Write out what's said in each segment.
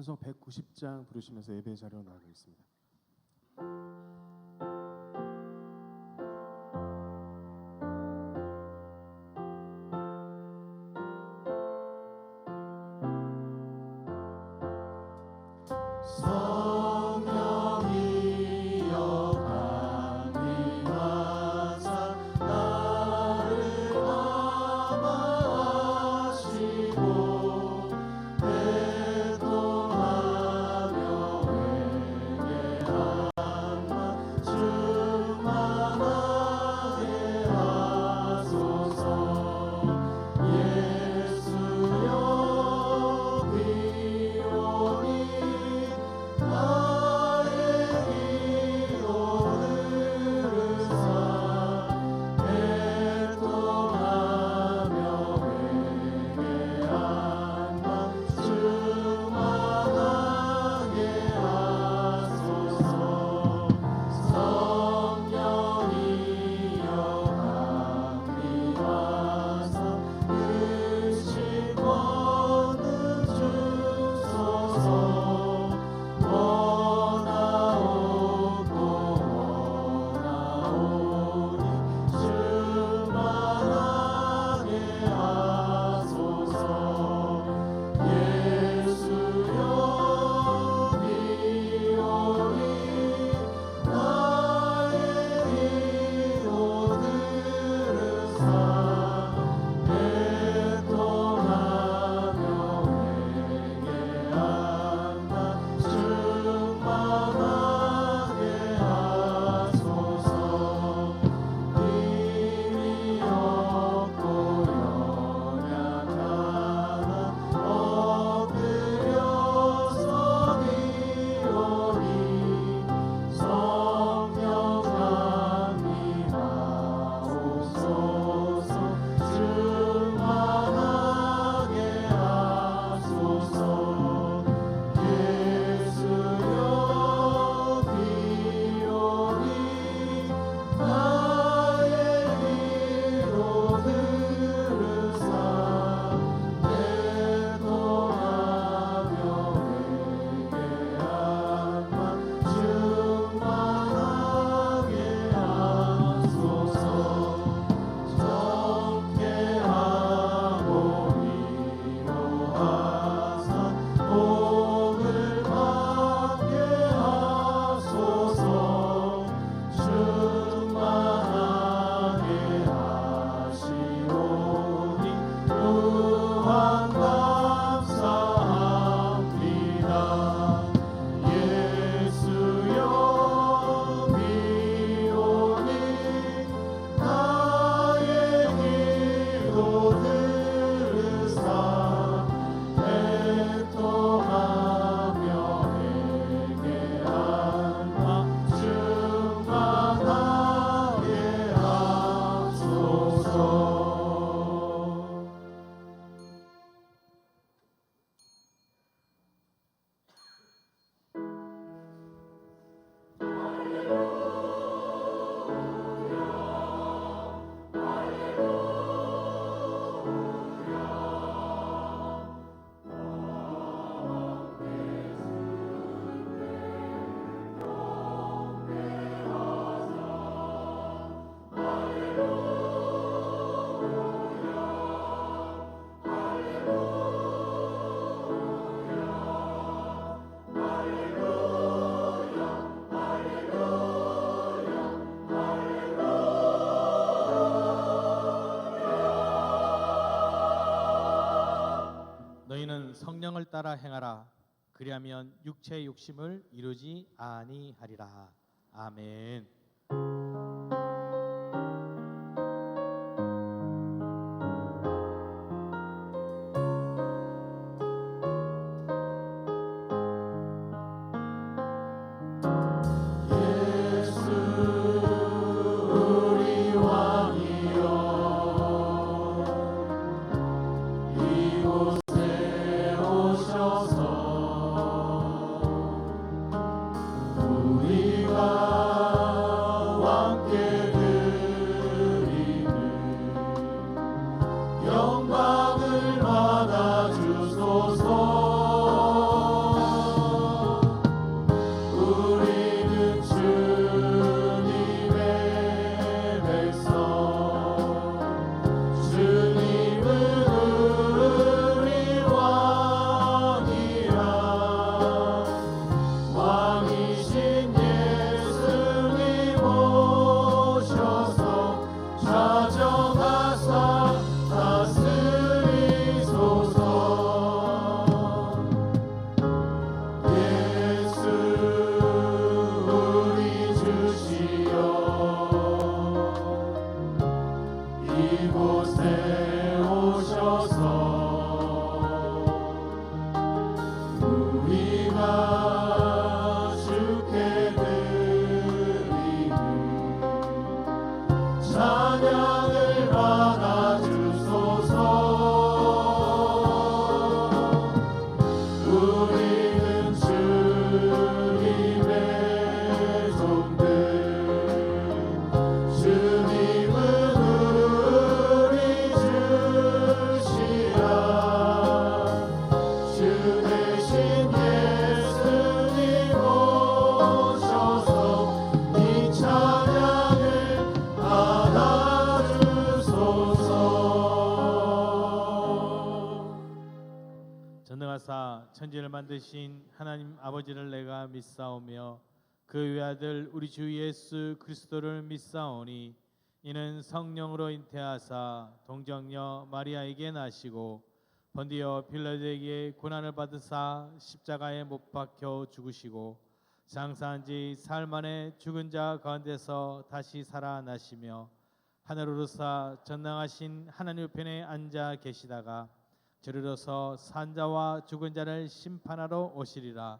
찬송 190장 부르시면서 예배 자리로 나가겠습니다. 너희는 성령을 따라 행하라. 그리하면 육체의 욕심을 이루지 아니하리라. 아멘. 영광을 받아 주소서. 세우셔서 우리가 주께 드리는 찬양을 받아주소서. 우리는 주님의 종들, 주님은 우리 주시라. 주 대신 예수님 오셔서 이 찬양을 받아주소서. 전능하사 천지를 만드신 하나님 아버지를 내가 믿사오며 그 외아들 우리 주 예수 그리스도를 믿사오니 이는 성령으로 잉태하사 동정녀 마리아에게 나시고 번디어 빌라도에게 고난을 받으사 십자가에 못 박혀 죽으시고 장사한 지 사흘 만에 죽은 자 가운데서 다시 살아나시며 하늘으로서 전능하신 하나님 우편에 앉아 계시다가 저리로서 산자와 죽은 자를 심판하러 오시리라.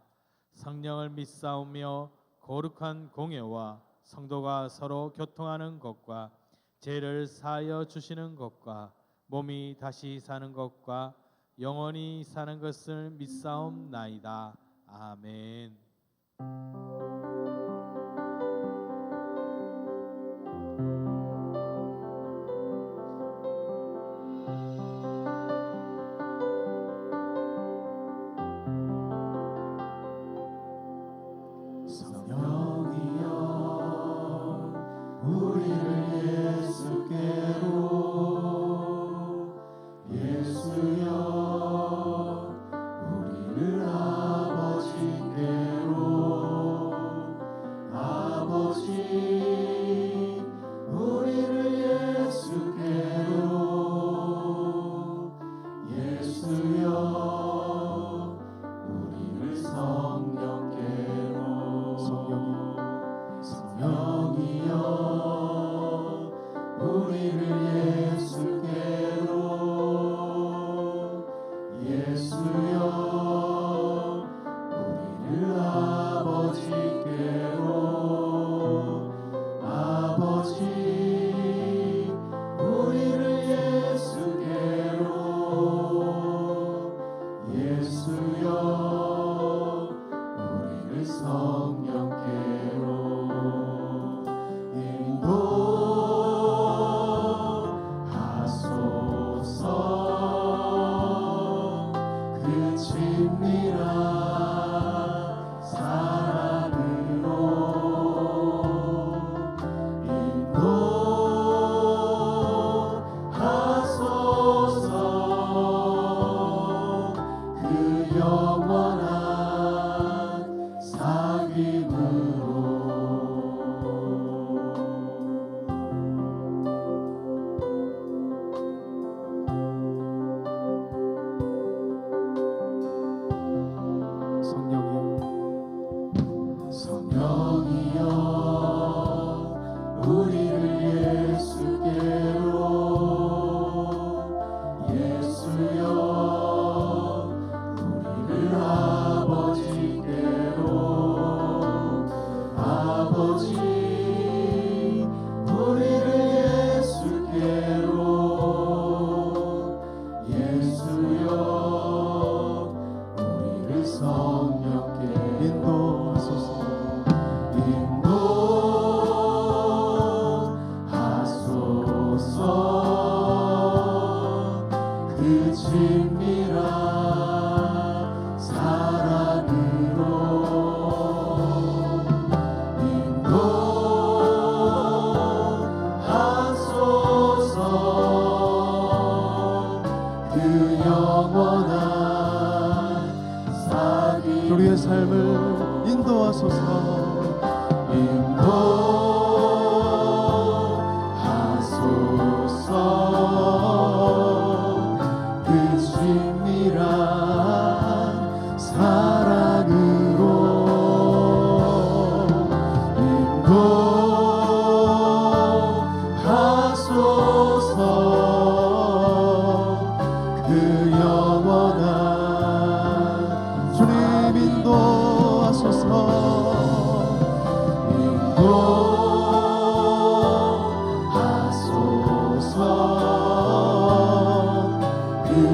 성령을 믿사오며 거룩한 공예와 성도가 서로 교통하는 것과 죄를 사하여 주시는 것과 몸이 다시 사는 것과 영원히 사는 것을 믿사옵나이다. 아멘. 성령이여 우리를 예수께로, 예수여 우리를 아버지께로, 아버지 우리를 예수께로, 예수여 우리를 성령께로, 성령이여 우리를 예수께로, 예수여 우리를 아버지께로, 아버지 우리를 예수께로, 예수여 우리를 성령께로 인도하소서. 그 친밀한 사랑으로 인도하소서. 그 영원한 사귐으로 성령이여 우리를 예수께로, 예수여 우리를 아버지께로, 아버지 우리를 예수께로, 예수여 우리를 성령께 인도하소서. 인도하소서. 그 친밀한 사랑으로 인도하소서. 그 영원한 사귐 우리의 삶을 인도하소서. 인도하소서. 그 친밀한 사랑으로 인도하소서.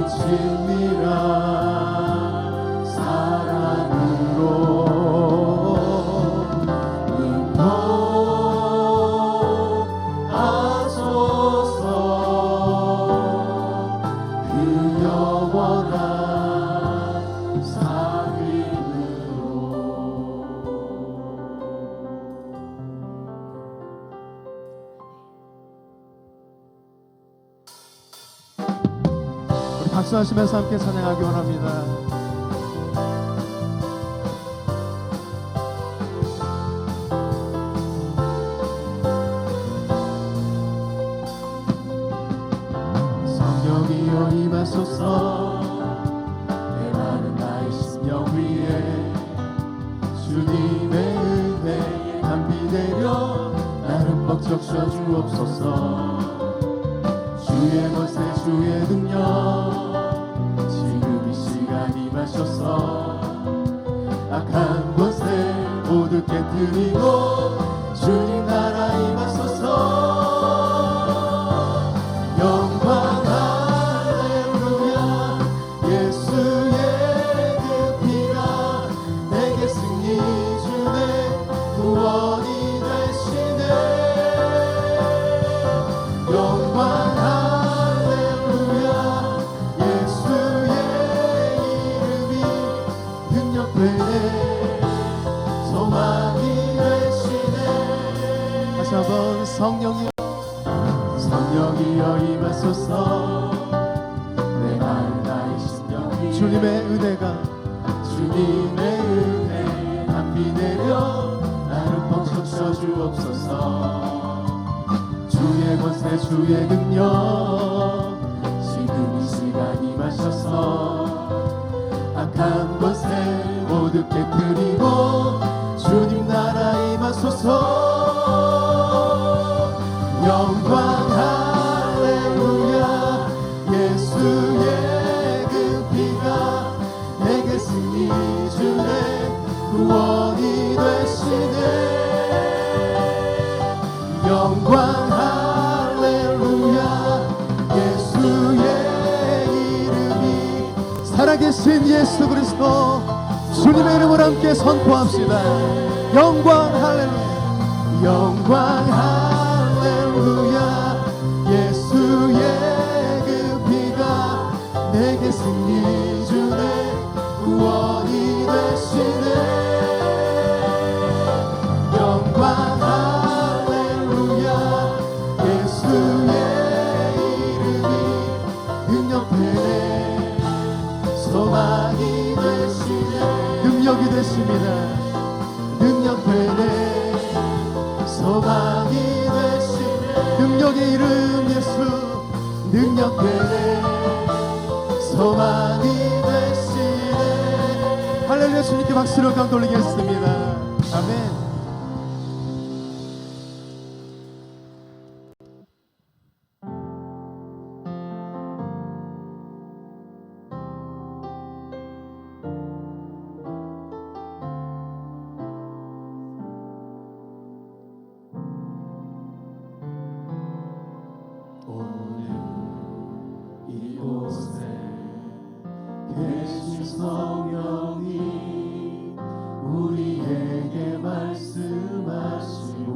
비칩니다. 사랑으로 박수하시면서 함께 찬양하기 원합니다. 성령이여 임하소서. 메마른 나의 심령 위에 주님의 은혜에 담비 되려 나를 벅적 셔주옵소서. 주의 권세 주의 능력 지금 이 시간 임하셔서 악한 권세 모두 깨뜨리고 주님 나라 임하소서. 영광 할렐루야. 예수의 그 피가 내게 승리 주네. 구원이 되시네. 영광 할렐루야. 예수의 이름이 능력되네. 소망이 되시네. 다시 한번 성령이여 성령이여 임하소서. 내 마음 나의 심령 위에 주님의 은혜가 주님의 은혜에 담비 내려 나를 벅적 셔주옵소서. 주의 권세 주의 능력 지금 이 시간 임하셔서 악한 권세 모두 깨뜨리고 주님 나라 임하소서. 영광 할렐루야. 예수의 그 피가 내게 승리 주네. 구원이 되시네. 영광 할렐루야. 예수의 이름이 살아계신 예수 그리스도 주님의 이름을 함께 선포합시다. 영광 할렐루야. 영광 할렐루야. 예수의 그 피가 내게 승리 주네. 구원이 되시네. 영광 할렐루야. 예수의 이름이 능력되네. 소망이 되시네. 능력이 되십니다. 능력되네. 소망이 되시네. 능력의 이름 예수 능력되네. 소망이 되시네. 할렐루야. 주님께 박수를 강 돌리겠습니다. 아멘. 오늘 이곳에 계신 성령이 우리에게 말씀하시고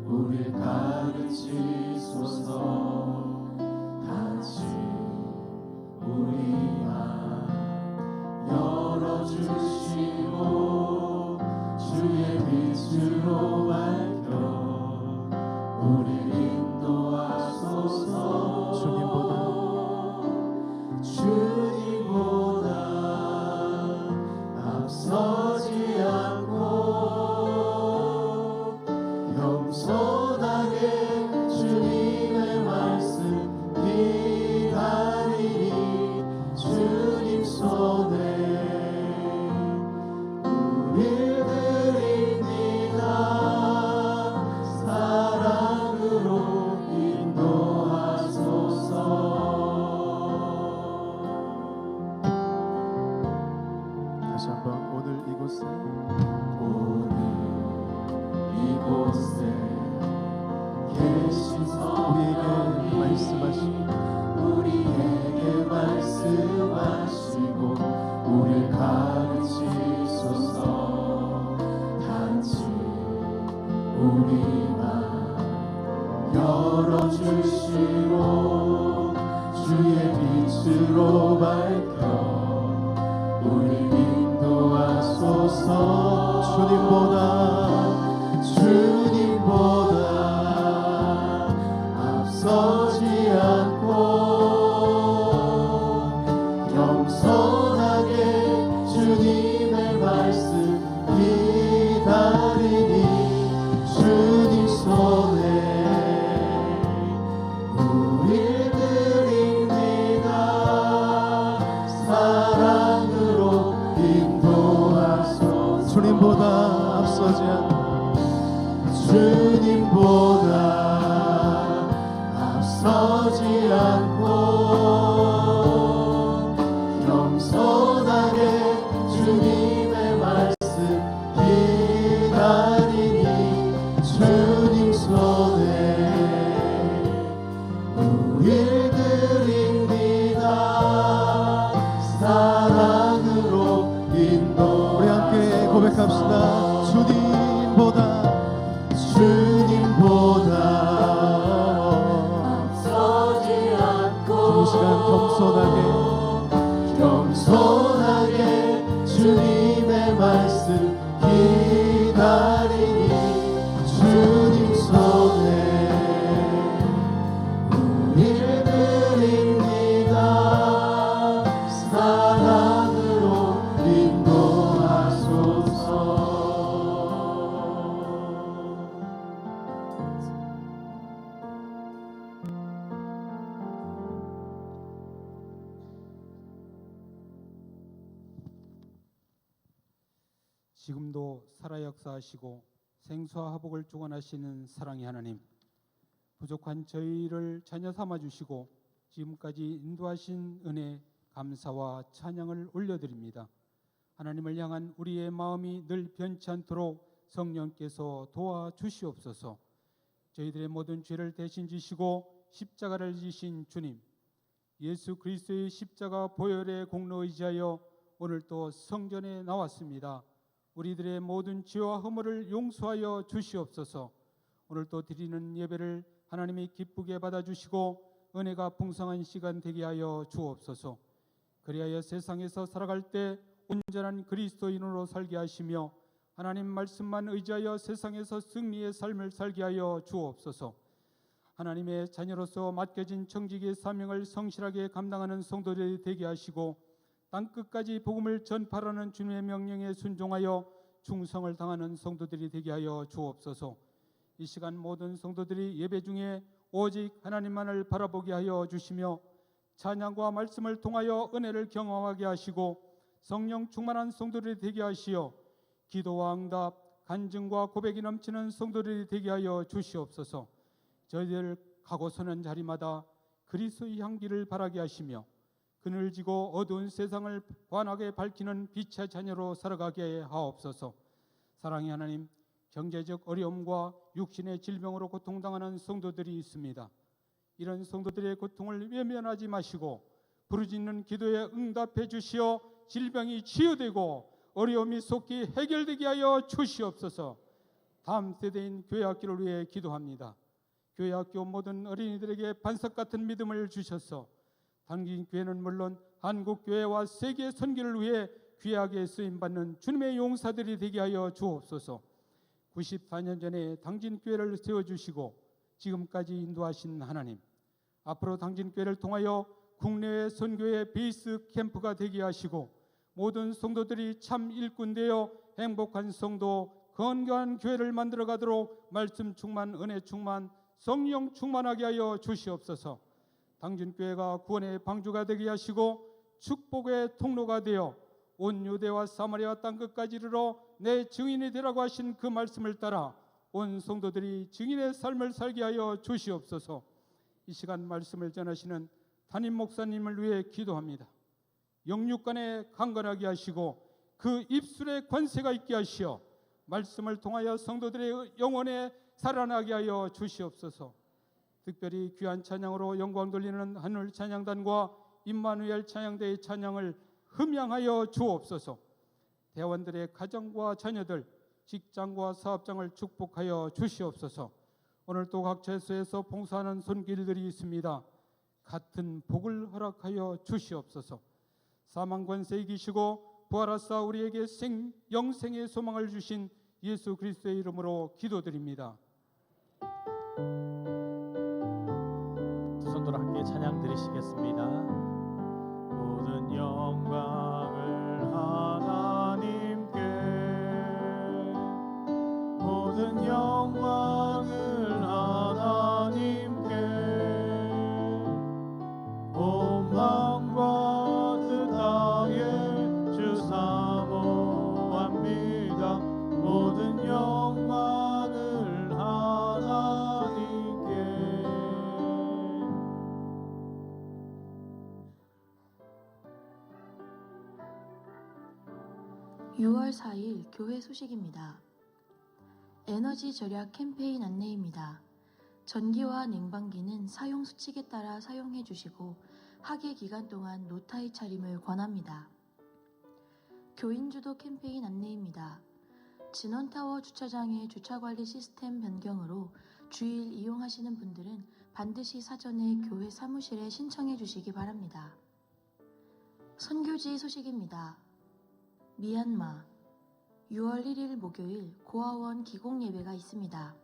우리를 가르치소서. 같이 우리 맘 열어주시고 주의 빛으로 밝혀 우리를 인도하소서. 주님보다 앞서지 않고 겸손하게 주님의 말씀 기다리니 주님 손에 우릴 드립니다. 사랑으로 인도하소서. 다시 한번 오늘 이곳에 계신 우리에게 성령이 말씀하시고 우리에게 말씀 빛으로 밝혀 우리 인도하소서. 주님보다 앞서지 않고 겸손하게 주님의 말씀 기다리니 주님 손에 우릴 드립니다. 사랑으로 인도하소서. 주님보다 앞서지 않고 주님보다 앞서지 않고 겸손하게 주님의 말씀 기다리니 주님 손에 우릴 드립니다. 사랑으로 인도. 우리 함께 고백합시다. 주님보다 앞서지 않고 이 시간 겸손하게 주님의 말씀 기다리니 주님 손에 우릴 드립니다. 사랑으로 인도하소서. 지금도 살아 역사하시고 생수와 화복을 주관하시는 사랑의 하나님, 부족한 저희를 자녀 삼아주시고 지금까지 인도하신 은혜 감사와 찬양을 올려드립니다. 하나님을 향한 우리의 마음이 늘 변치 않도록 성령께서 도와주시옵소서. 저희들의 모든 죄를 대신 지시고 십자가를 지신 주님, 예수 그리스도의 십자가 보혈의 공로에 의지하여 오늘 또 성전에 나왔습니다. 우리들의 모든 죄와 허물을 용서하여 주시옵소서. 오늘 또 드리는 예배를 하나님이 기쁘게 받아주시고 은혜가 풍성한 시간 되게 하여 주옵소서. 그리하여 세상에서 살아갈 때 온전한 그리스도인으로 살게 하시며 하나님 말씀만 의지하여 세상에서 승리의 삶을 살게 하여 주옵소서. 하나님의 자녀로서 맡겨진 청지기의 사명을 성실하게 감당하는 성도들이 되게 하시고 땅끝까지 복음을 전파하는 주님의 명령에 순종하여 충성을 당하는 성도들이 되게 하여 주옵소서. 이 시간 모든 성도들이 예배 중에 오직 하나님만을 바라보게 하여 주시며 찬양과 말씀을 통하여 은혜를 경험하게 하시고 성령 충만한 성도들이 되게 하시어 기도와 응답, 간증과 고백이 넘치는 성도들이 되게 하여 주시옵소서. 저희들 가고 서는 자리마다 그리스도의 향기를 바라게 하시며 그늘지고 어두운 세상을 환하게 밝히는 빛의 자녀로 살아가게 하옵소서. 사랑의 하나님, 경제적 어려움과 육신의 질병으로 고통당하는 성도들이 있습니다. 이런 성도들의 고통을 외면하지 마시고 부르짖는 기도에 응답해 주시어 질병이 치유되고 어려움이 속히 해결되게 하여 주시옵소서. 다음 세대인 교회학교를 위해 기도합니다. 교회학교 모든 어린이들에게 반석 같은 믿음을 주셔서 당진교회는 물론 한국교회와 세계 선교를 위해 귀하게 쓰임받는 주님의 용사들이 되게 하여 주옵소서. 94년 전에 당진교회를 세워주시고 지금까지 인도하신 하나님, 앞으로 당진교회를 통하여 국내외 선교의 베이스 캠프가 되게 하시고 모든 성도들이 참 일꾼 되어 행복한 성도, 건강한 교회를 만들어 가도록 말씀 충만, 은혜 충만, 성령 충만하게 하여 주시옵소서. 당진교회가 구원의 방주가 되게 하시고 축복의 통로가 되어 온 유대와 사마리아 땅끝까지 이르러 내 증인이 되라고 하신 그 말씀을 따라 온 성도들이 증인의 삶을 살게 하여 주시옵소서. 이 시간 말씀을 전하시는 담임 목사님을 위해 기도합니다. 영육간에 강건하게 하시고 그 입술에 권세가 있게 하시어 말씀을 통하여 성도들의 영혼에 살아나게 하여 주시옵소서. 특별히 귀한 찬양으로 영광 돌리는 하늘 찬양단과 임마누엘 찬양대의 찬양을 흠양하여 주옵소서. 대원들의 가정과 자녀들, 직장과 사업장을 축복하여 주시옵소서. 오늘 또 각 처소에서 봉사하는 손길들이 있습니다. 같은 복을 허락하여 주시옵소서. 사망 권세 이기시고 부활하사 우리에게 영생의 소망을 주신 예수 그리스도의 이름으로 기도드립니다. 두 손 들어 함께 찬양 드리시겠습니다. 모든 영광을 하나님께, 모든 영광을 하나님께, 온 마음과 뜻 다해 주 사모합니다. 모든 영광을 하나님께. 6월 4일 교회 소식입니다. 에너지 절약 캠페인 안내입니다. 전기와 냉방기는 사용 수칙에 따라 사용해 주시고 학예 기간 동안 노타의 차림을 권합니다. 교인 주도 캠페인 안내입니다. 진원타워 주차장의 주차관리 시스템 변경으로 주일 이용하시는 분들은 반드시 사전에 교회 사무실에 신청해 주시기 바랍니다. 선교지 소식입니다. 미얀마 6월 1일 목요일 고아원 기공 예배가 있습니다.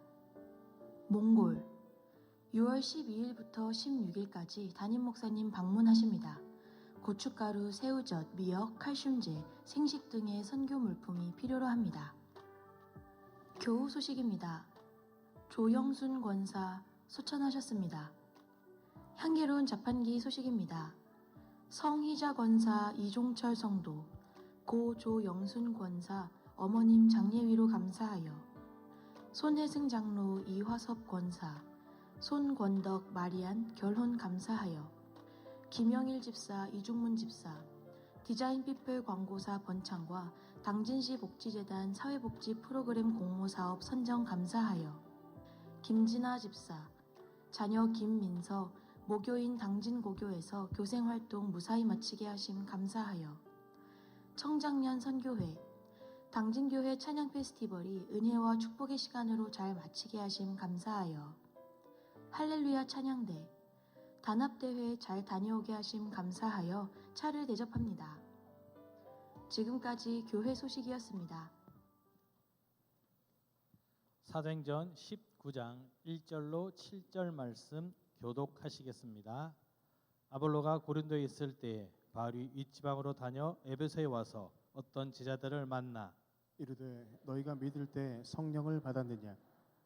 몽골 6월 12일부터 16일까지 담임 목사님 방문하십니다. 고춧가루, 새우젓, 미역, 칼슘제, 생식 등의 선교 물품이 필요로 합니다. 교우 소식입니다. 조영순 권사 소천하셨습니다. 향기로운 자판기 소식입니다. 성희자 권사 이종철 성도, 고 조영순 권사 어머님 장례위로 감사하여, 손혜승 장로 이화섭 권사, 손권덕 마리안 결혼 감사하여, 김영일 집사 이중문 집사, 디자인피플 광고사 번창과 당진시 복지재단 사회복지 프로그램 공모사업 선정 감사하여, 김진아 집사, 자녀 김민서 모교인 당진고교에서 교생활동 무사히 마치게 하심 감사하여, 청장년 선교회, 당진교회 찬양 페스티벌이 은혜와 축복의 시간으로 잘 마치게 하심 감사하여, 할렐루야 찬양대, 단합대회 잘 다녀오게 하심 감사하여 차를 대접합니다. 지금까지 교회 소식이었습니다. 사도행전 19장 1절로 7절 말씀 교독하시겠습니다. 아볼로가 고린도에 있을 때에 바울이 윗지방으로 다녀 에베소에 와서 어떤 제자들을 만나 이르되 너희가 믿을 때 성령을 받았느냐?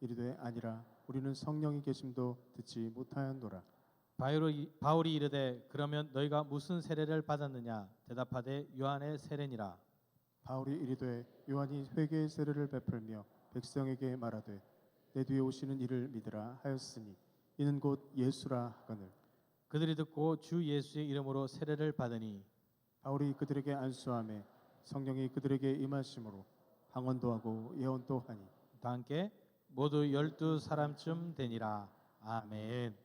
이르되 아니라 우리는 성령이 계심도 듣지 못하였노라. 바울이 이르되 그러면 너희가 무슨 세례를 받았느냐? 대답하되 요한의 세례니라. 바울이 이르되 요한이 회개의 세례를 베풀며 백성에게 말하되 내 뒤에 오시는 이를 믿으라 하였으니 이는 곧 예수라 하거늘. 그들이 듣고 주 예수의 이름으로 세례를 받으니 바울이 그들에게 안수하매 성령이 그들에게 임하심으로 방언도 하고 예언도 하니 다 함께 모두 12사람쯤 되니라. 아멘.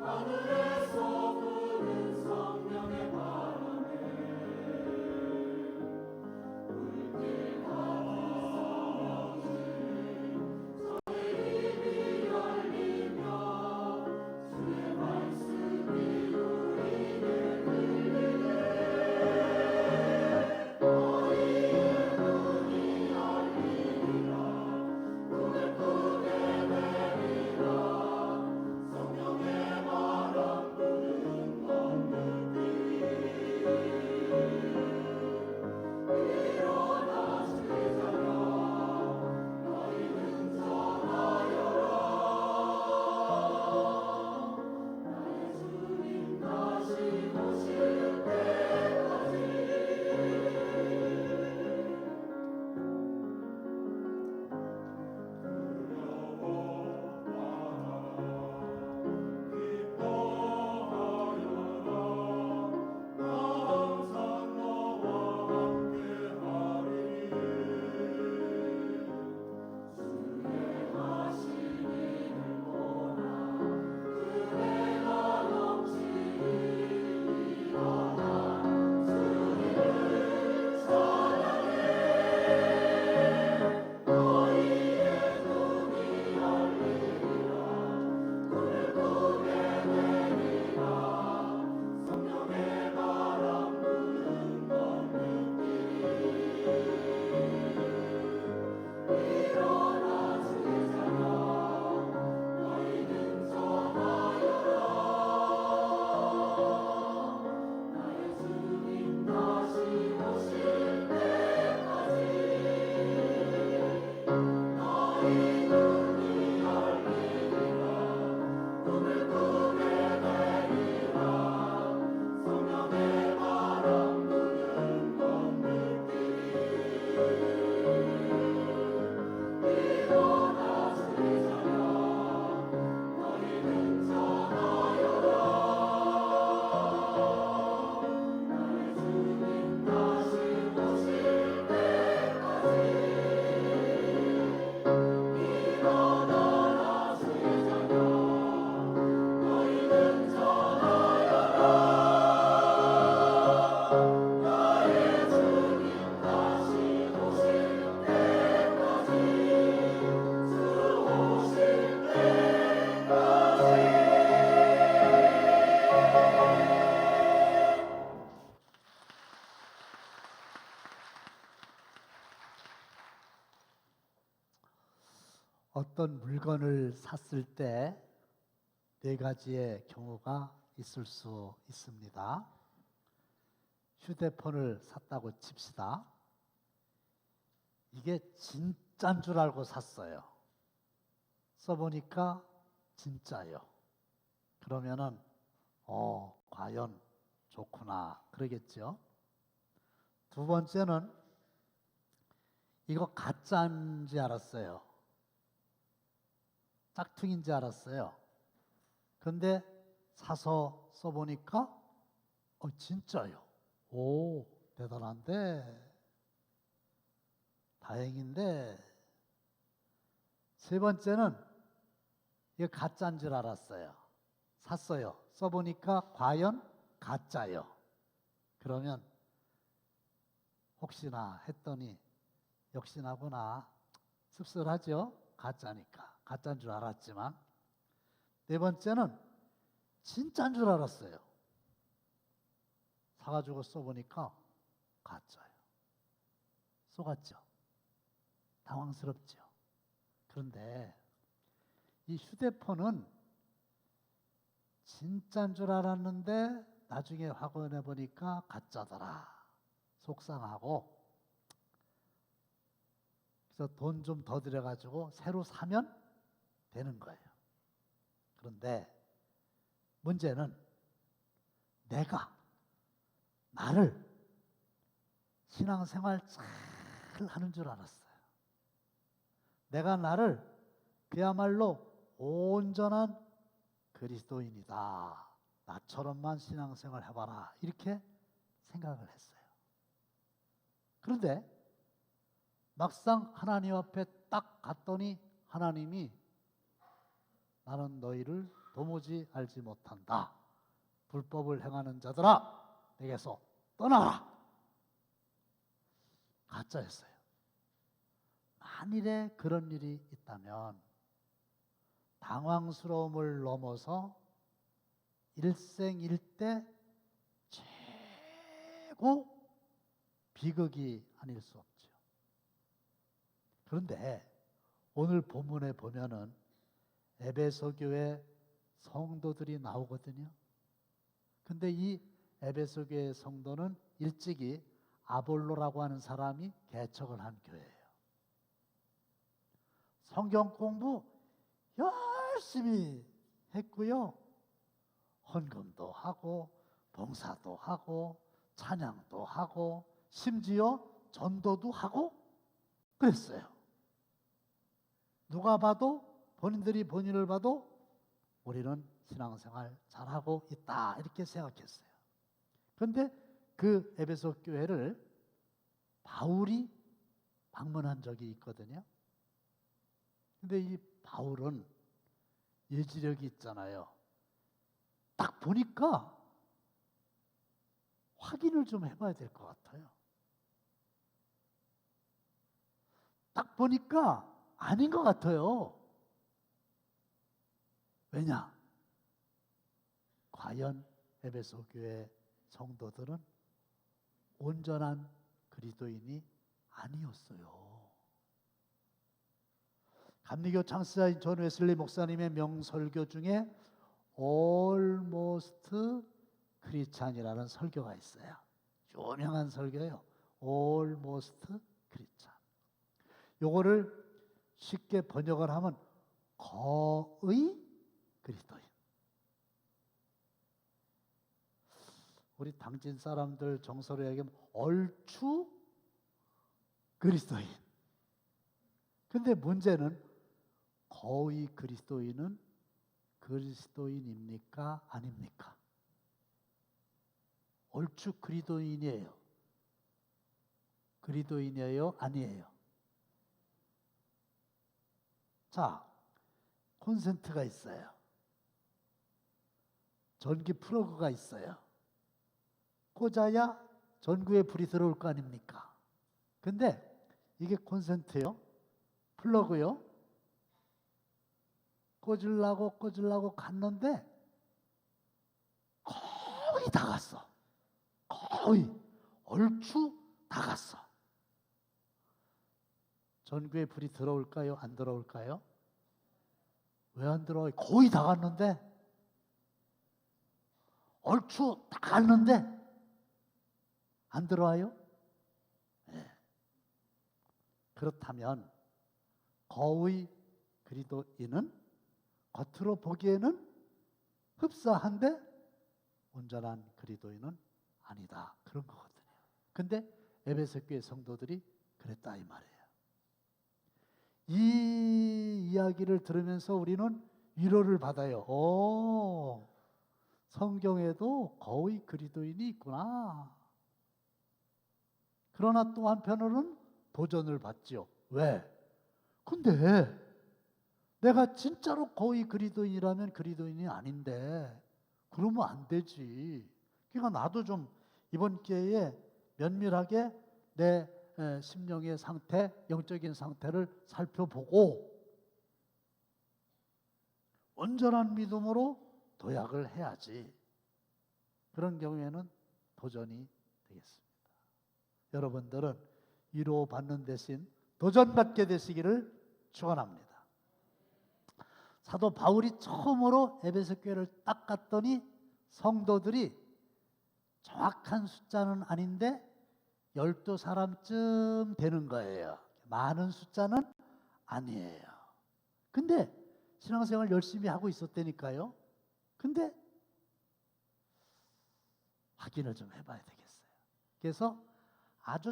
하늘 어떤 물건을 샀을 때 네 가지의 경우가 있을 수 있습니다. 휴대폰을 샀다고 칩시다. 이게 진짜인 줄 알고 샀어요. 써보니까 진짜요. 그러면은 과연 좋구나 그러겠죠. 두 번째는 이거 가짜인지 알았어요. 짝퉁인지 알았어요. 근데 사서 써보니까 진짜요. 오, 대단한데, 다행인데. 세 번째는 이거 가짜인 줄 알았어요. 샀어요. 써보니까 과연 가짜요. 그러면 혹시나 했더니 역시나구나. 씁쓸하죠? 가짜니까. 가짜인 줄 알았지만. 네 번째는 진짜인 줄 알았어요. 사가지고 써보니까 가짜예요. 속았죠? 당황스럽죠? 그런데 이 휴대폰은 진짜인 줄 알았는데 나중에 확인해 보니까 가짜더라. 속상하고, 그래서 돈 좀 더 들여가지고 새로 사면 되는 거예요. 그런데 문제는 내가 나를 신앙생활 잘 하는 줄 알았어요. 내가 나를 그야말로 온전한 그리스도인이다. 나처럼만 신앙생활 해봐라. 이렇게 생각을 했어요. 그런데 막상 하나님 앞에 딱 갔더니 하나님이 나는 너희를 도무지 알지 못한다. 불법을 행하는 자들아, 내게서 떠나라. 가짜였어요. 만일에 그런 일이 있다면 당황스러움을 넘어서 일생일대 최고 비극이 아닐 수 없죠. 그런데 오늘 본문에 보면은 에베소 교회 성도들이 나오거든요. 근데 이 에베소 교회 성도는 일찍이 아볼로라고 하는 사람이 개척을 한 교회예요. 성경 공부 열심히 했고요. 헌금도 하고 봉사도 하고 찬양도 하고 심지어 전도도 하고 그랬어요. 누가 봐도, 본인들이 본인을 봐도 우리는 신앙생활 잘하고 있다 이렇게 생각했어요. 그런데 그 에베소 교회를 바울이 방문한 적이 있거든요. 근데 이 바울은 예지력이 있잖아요. 딱 보니까 확인을 좀 해봐야 될 것 같아요. 딱 보니까 아닌 것 같아요. 왜냐? 과연 에베소 교회 성도들은 온전한 그리스도인이 아니었어요. 감리교 창시자인 존 웨슬리 목사님의 명설교 중에 Almost Christian이라는 설교가 있어요. 유명한 설교예요. Almost Christian. 요거를 쉽게 번역을 하면 거의 그리스도인. 우리 당진 사람들 정서로 얘기하면 얼추 그리스도인. 근데 문제는 거의 그리스도인은 그리스도인입니까? 아닙니까? 얼추 그리스도인이에요. 그리스도인이에요? 아니에요? 자, 콘센트가 있어요. 전기 플러그가 있어요. 꽂아야 전구에 불이 들어올 거 아닙니까? 근데 이게 콘센트요, 플러그요. 꽂으려고 갔는데 거의 다 갔어. 거의 얼추 다 갔어. 전구에 불이 들어올까요? 안 들어올까요? 왜 안 들어와요? 거의 다 갔는데, 얼추 다 갔는데 안 들어와요? 네. 그렇다면 거의 그리스도인은 겉으로 보기에는 흡사한데 온전한 그리스도인은 아니다, 그런 거거든요. 근데 에베소 교회 성도들이 그랬다 이 말이에요. 이 이야기를 들으면서 우리는 위로를 받아요. 성경에도 거의 그리스도인이 있구나. 그러나 또 한편으로는 도전을 받죠. 왜? 근데 내가 진짜로 거의 그리스도인이라면 그리스도인이 아닌데 그러면 안 되지. 그러니까 나도 좀 이번 기회에 면밀하게 내 심령의 상태, 영적인 상태를 살펴보고 온전한 믿음으로 도약을 해야지. 그런 경우에는 도전이 되겠습니다. 여러분들은 위로받는 대신 도전받게 되시기를 축원합니다. 사도 바울이 처음으로 에베소 교회를 딱 갔더니 성도들이 정확한 숫자는 아닌데 12사람쯤 되는 거예요. 많은 숫자는 아니에요. 근데 신앙생활 열심히 하고 있었다니까요. 근데 확인을 좀 해봐야 되겠어요. 그래서 아주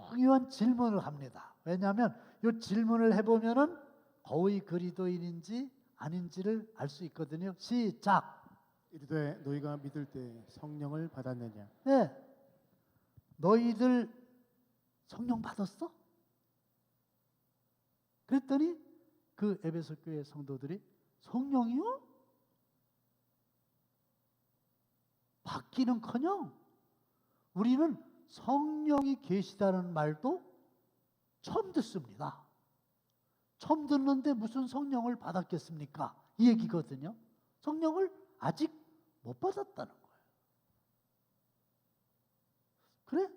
중요한 질문을 합니다. 왜냐하면 이 질문을 해보면은 거의 그리스도인인지 아닌지를 알 수 있거든요. 시작. 이르되 너희가 믿을 때 성령을 받았느냐? 네. 너희들 성령 받았어? 그랬더니 그 에베소 교회 성도들이 성령이요? 받기는커녕 우리는 성령이 계시다는 말도 처음 듣습니다. 처음 듣는데 무슨 성령을 받았겠습니까? 이 얘기거든요. 성령을 아직 못 받았다는 거예요. 그래?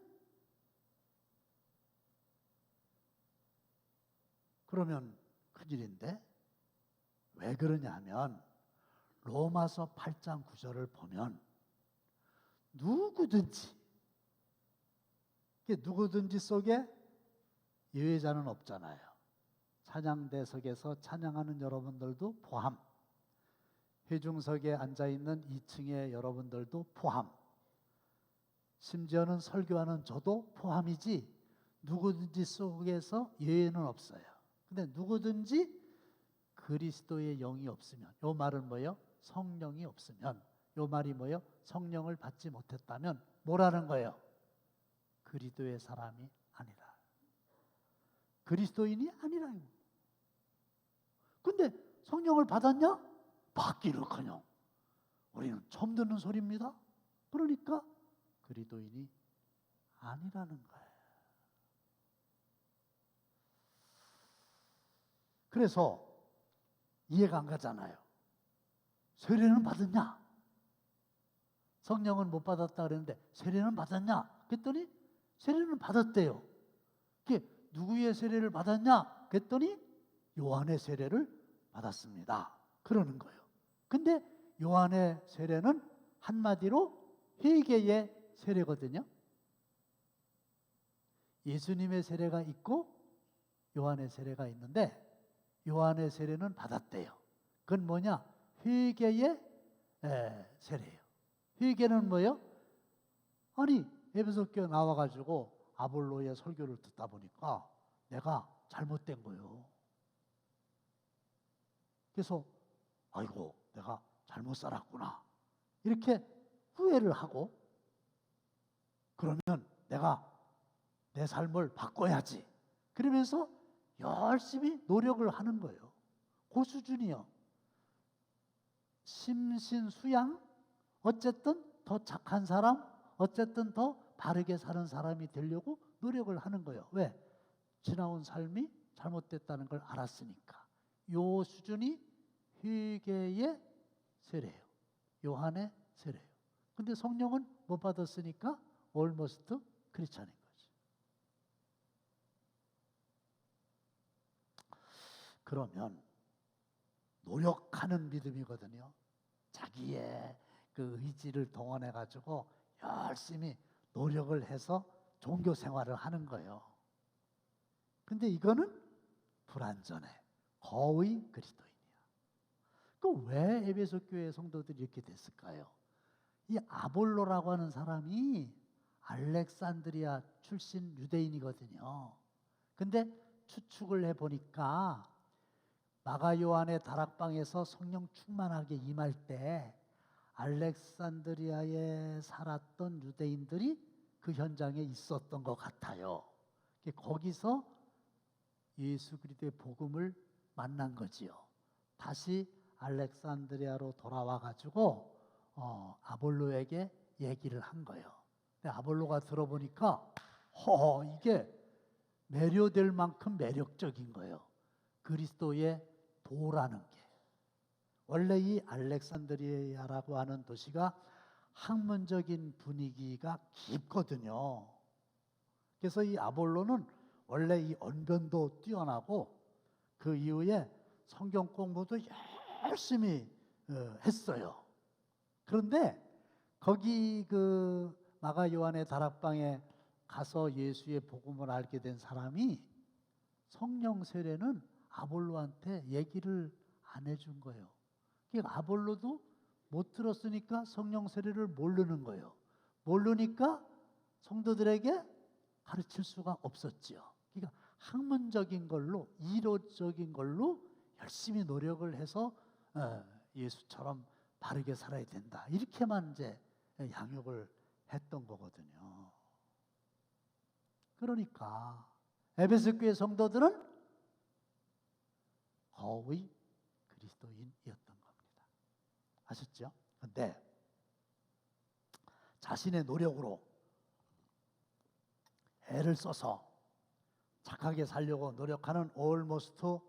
그러면 큰일인데 왜 그러냐면 로마서 8장 9절을 보면 누구든지 속에 예외자는 없잖아요. 찬양대석에서 찬양하는 여러분들도 포함, 회중석에 앉아있는 2층의 여러분들도 포함, 심지어는 설교하는 저도 포함이지 누구든지 속에서 예외는 없어요. 근데 누구든지 그리스도의 영이 없으면, 요 말은 뭐예요? 성령이 없으면, 요 말이 뭐예요? 성령을 받지 못했다면 뭐라는 거예요? 그리스도의 사람이 아니라, 그리스도인이 아니라요. 근데 성령을 받았냐? 받기는커녕 우리는 처음 듣는 소리입니다. 그러니까 그리스도인이 아니라는 거예요. 그래서 이해가 안 가잖아요. 세례는 받았냐? 성령은 못 받았다 그랬는데 세례는 받았냐? 그랬더니 세례는 받았대요. 그게 누구의 세례를 받았냐? 그랬더니 요한의 세례를 받았습니다. 그러는 거예요. 근데 요한의 세례는 한마디로 회개의 세례거든요. 예수님의 세례가 있고 요한의 세례가 있는데 요한의 세례는 받았대요. 그건 뭐냐? 회개의 세례예요. 회개는 뭐예요? 아니 에베소 교회 나와가지고 아볼로의 설교를 듣다 보니까 내가 잘못된 거예요. 그래서 아이고 내가 잘못 살았구나 이렇게 후회를 하고, 그러면 내가 내 삶을 바꿔야지 그러면서 열심히 노력을 하는 거예요. 그 수준이요. 심신수양, 어쨌든 더 착한 사람, 어쨌든 더 바르게 사는 사람이 되려고 노력을 하는 거예요. 왜? 지나온 삶이 잘못됐다는 걸 알았으니까. 요 수준이 회개의 세례예요. 요한의 세례예요. 근데 성령은 못 받았으니까 almost 크리스찬인 거지. 그러면 노력하는 믿음이거든요. 자기의 그 의지를 동원해 가지고 열심히 노력을 해서 종교 생활을 하는 거예요. 근데 이거는 불완전해. 거의 그리스도인이야. 그 왜 에베소 교회 성도들이 이렇게 됐을까요? 이 아볼로라고 하는 사람이 알렉산드리아 출신 유대인이거든요. 근데 추측을 해보니까 마가 요한의 다락방에서 성령 충만하게 임할 때 알렉산드리아에 살았던 유대인들이 그 현장에 있었던 것 같아요. 거기서 예수 그리스도의 복음을 만난 거지요. 다시 알렉산드리아로 돌아와 가지고 아볼로에게 얘기를 한 거예요. 근데 아볼로가 들어보니까 이게 매료될 만큼 매력적인 거예요. 그리스도의 도라는 게. 원래 이 알렉산드리아라고 하는 도시가 학문적인 분위기가 깊거든요. 그래서 이 아볼로는 원래 이 언변도 뛰어나고 그 이후에 성경 공부도 열심히 했어요. 그런데 거기 그 마가 요한의 다락방에 가서 예수의 복음을 알게 된 사람이 성령 세례는 아볼로한테 얘기를 안 해준 거예요. 그러니까 아볼로도 못 들었으니까 성령 세례를 모르는 거예요. 모르니까 성도들에게 가르칠 수가 없었지요. 그러니까 학문적인 걸로, 이론적인 걸로 열심히 노력을 해서 예수처럼 바르게 살아야 된다. 이렇게만 이제 양육을 했던 거거든요. 그러니까 에베소 교회 성도들은 거의 그리스도인이었던 겁니다. 아셨죠? 근데 자신의 노력으로 애를 써서 착하게 살려고 노력하는 올모스트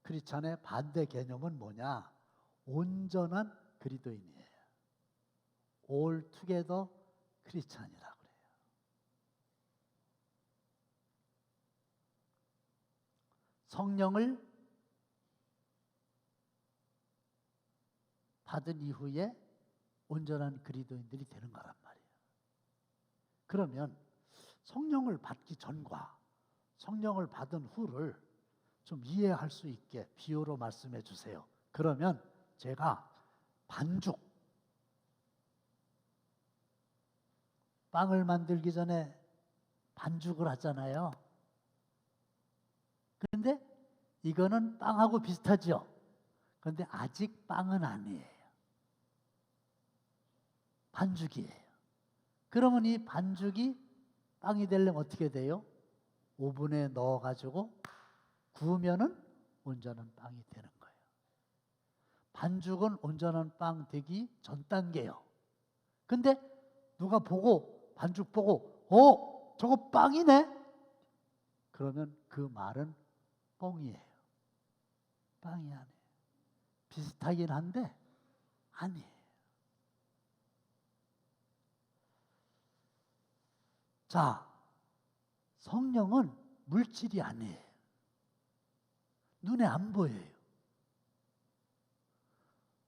크리스찬의 반대 개념은 뭐냐? 온전한 그리스도인이에요. 올 투게더 크리스찬이라고 그래요. 성령을 받은 이후에 온전한 그리스도인들이 되는 거란 말이에요. 그러면 성령을 받기 전과 성령을 받은 후를 좀 이해할 수 있게 비유로 말씀해 주세요. 그러면 제가 반죽, 빵을 만들기 전에 반죽을 하잖아요. 그런데 이거는 빵하고 비슷하죠. 그런데 아직 빵은 아니에요. 반죽이에요. 그러면 이 반죽이 빵이 되려면 어떻게 돼요? 오븐에 넣어가지고 구우면은 온전한 빵이 되는 거예요. 반죽은 온전한 빵 되기 전 단계예요. 근데 누가 보고 반죽 보고 저거 빵이네? 그러면 그 말은 뻥이에요. 빵이 아니에요. 비슷하긴 한데 아니에요. 자, 성령은 물질이 아니에요. 눈에 안 보여요.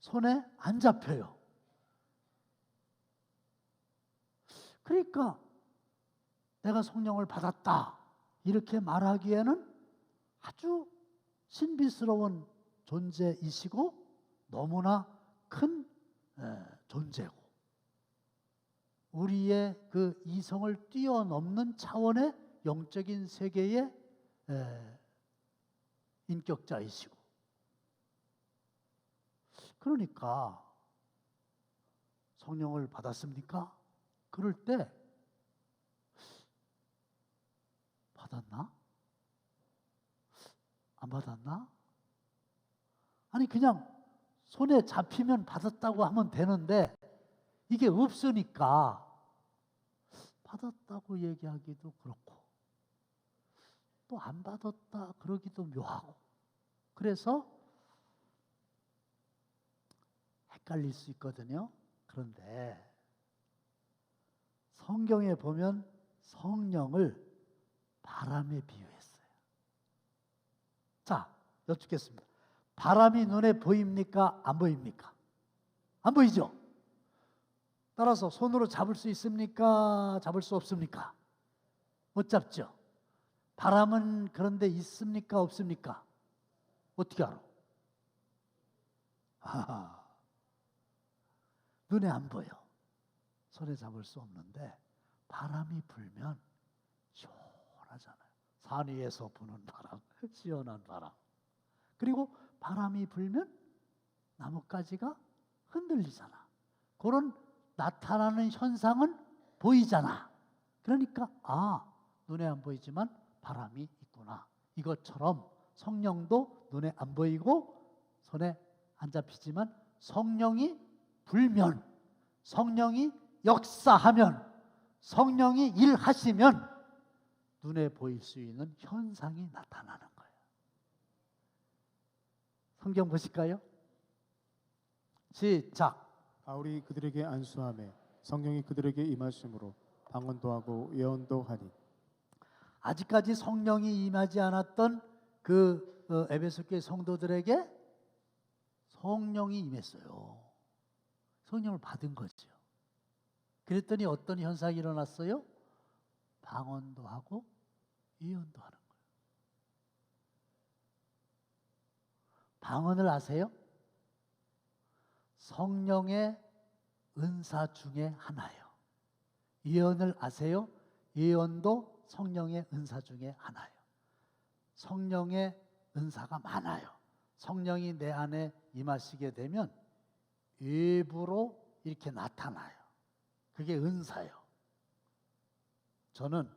손에 안 잡혀요. 그러니까 내가 성령을 받았다 이렇게 말하기에는 아주 신비스러운 존재이시고 너무나 큰 존재고 우리의 그 이성을 뛰어넘는 차원의 영적인 세계의 인격자이시고 그러니까 성령을 받았습니까? 그럴 때 받았나? 안 받았나? 아니 그냥 손에 잡히면 받았다고 하면 되는데 이게 없으니까 받았다고 얘기하기도 그렇고 또 안 받았다 그러기도 묘하고 그래서 헷갈릴 수 있거든요. 그런데 성경에 보면 성령을 바람에 비유했어요. 자, 여쭙겠습니다. 바람이 눈에 보입니까? 안 보입니까? 안 보이죠? 따라서 손으로 잡을 수 있습니까? 잡을 수 없습니까? 못 잡죠. 바람은 그런데 있습니까? 없습니까? 어떻게 알아? 아하. 눈에 안 보여. 손에 잡을 수 없는데 바람이 불면 시원하잖아요. 산 위에서 부는 바람, 시원한 바람. 그리고 바람이 불면 나뭇가지가 흔들리잖아. 그런 나타나는 현상은 보이잖아. 그러니까 눈에 안 보이지만 바람이 있구나. 이것처럼 성령도 눈에 안 보이고 손에 안 잡히지만 성령이 불면, 성령이 역사하면, 성령이 일하시면 눈에 보일 수 있는 현상이 나타나는 거예요. 성경 보실까요? 시작. 바울이 그들에게 안수하매 성령이 그들에게 임하심으로 방언도 하고 예언도 하니. 아직까지 성령이 임하지 않았던 그 에베소 교회 성도들에게 성령이 임했어요. 성령을 받은 거죠. 그랬더니 어떤 현상이 일어났어요? 방언도 하고 예언도 하는 거예요. 방언을 아세요? 성령의 은사 중에 하나예요. 예언을 아세요? 예언도 성령의 은사 중에 하나예요. 성령의 은사가 많아요. 성령이 내 안에 임하시게 되면 외부로 이렇게 나타나요. 그게 은사예요. 저는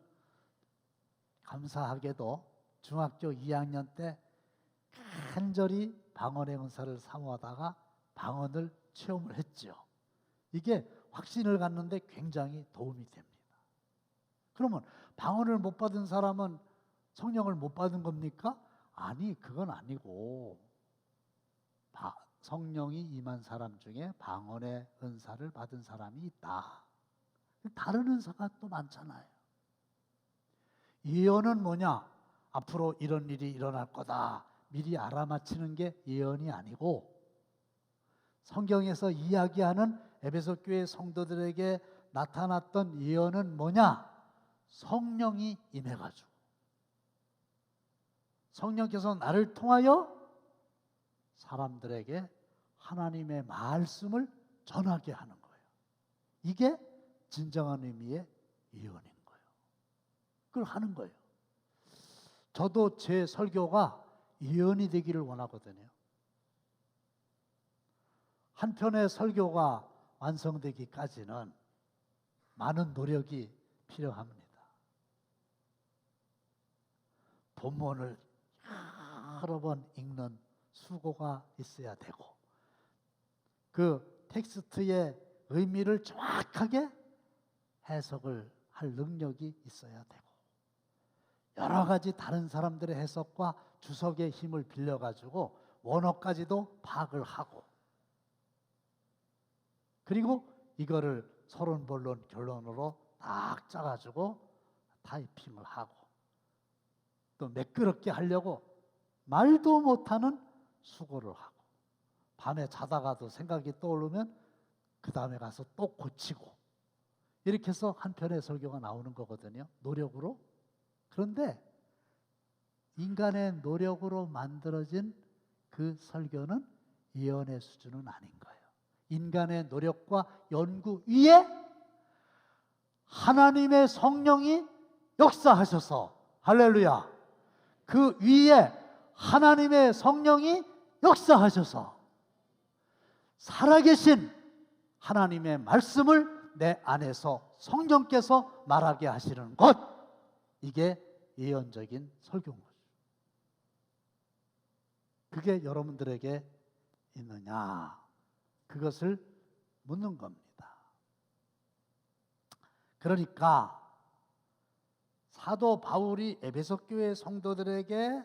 감사하게도 중학교 2학년 때 간절히 방언의 은사를 사모하다가 방언을 체험을 했죠. 이게 확신을 갖는데 굉장히 도움이 됩니다. 그러면 방언을 못 받은 사람은 성령을 못 받은 겁니까? 아니, 그건 아니고 성령이 임한 사람 중에 방언의 은사를 받은 사람이 있다. 다른 은사가 또 많잖아요. 예언은 뭐냐? 앞으로 이런 일이 일어날 거다. 미리 알아맞히는 게 예언이 아니고, 성경에서 이야기하는 에베소 교회 성도들에게 나타났던 예언은 뭐냐? 성령이 임해가지고 성령께서 나를 통하여 사람들에게 하나님의 말씀을 전하게 하는 거예요. 이게 진정한 의미의 예언인 거예요. 그걸 하는 거예요. 저도 제 설교가 예언이 되기를 원하거든요. 한 편의 설교가 완성되기까지는 많은 노력이 필요합니다. 본문을 여러 번 읽는 수고가 있어야 되고, 그 텍스트의 의미를 정확하게 해석을 할 능력이 있어야 되고, 여러 가지 다른 사람들의 해석과 주석의 힘을 빌려가지고 원어까지도 파악을 하고, 그리고 이거를 서론본론 결론으로 딱 짜가지고 타이핑을 하고, 또 매끄럽게 하려고 말도 못하는 수고를 하고, 밤에 자다가도 생각이 떠오르면 그 다음에 가서 또 고치고, 이렇게 해서 한 편의 설교가 나오는 거거든요. 노력으로. 그런데 인간의 노력으로 만들어진 그 설교는 예언의 수준은 아닌 거예요. 인간의 노력과 연구 위에 하나님의 성령이 역사하셔서, 할렐루야, 그 위에 하나님의 성령이 역사하셔서 살아계신 하나님의 말씀을 내 안에서 성령께서 말하게 하시는 것, 이게 예언적인 설교인 거죠. 그게 여러분들에게 있느냐, 그것을 묻는 겁니다. 그러니까 사도 바울이 에베소 교회 성도들에게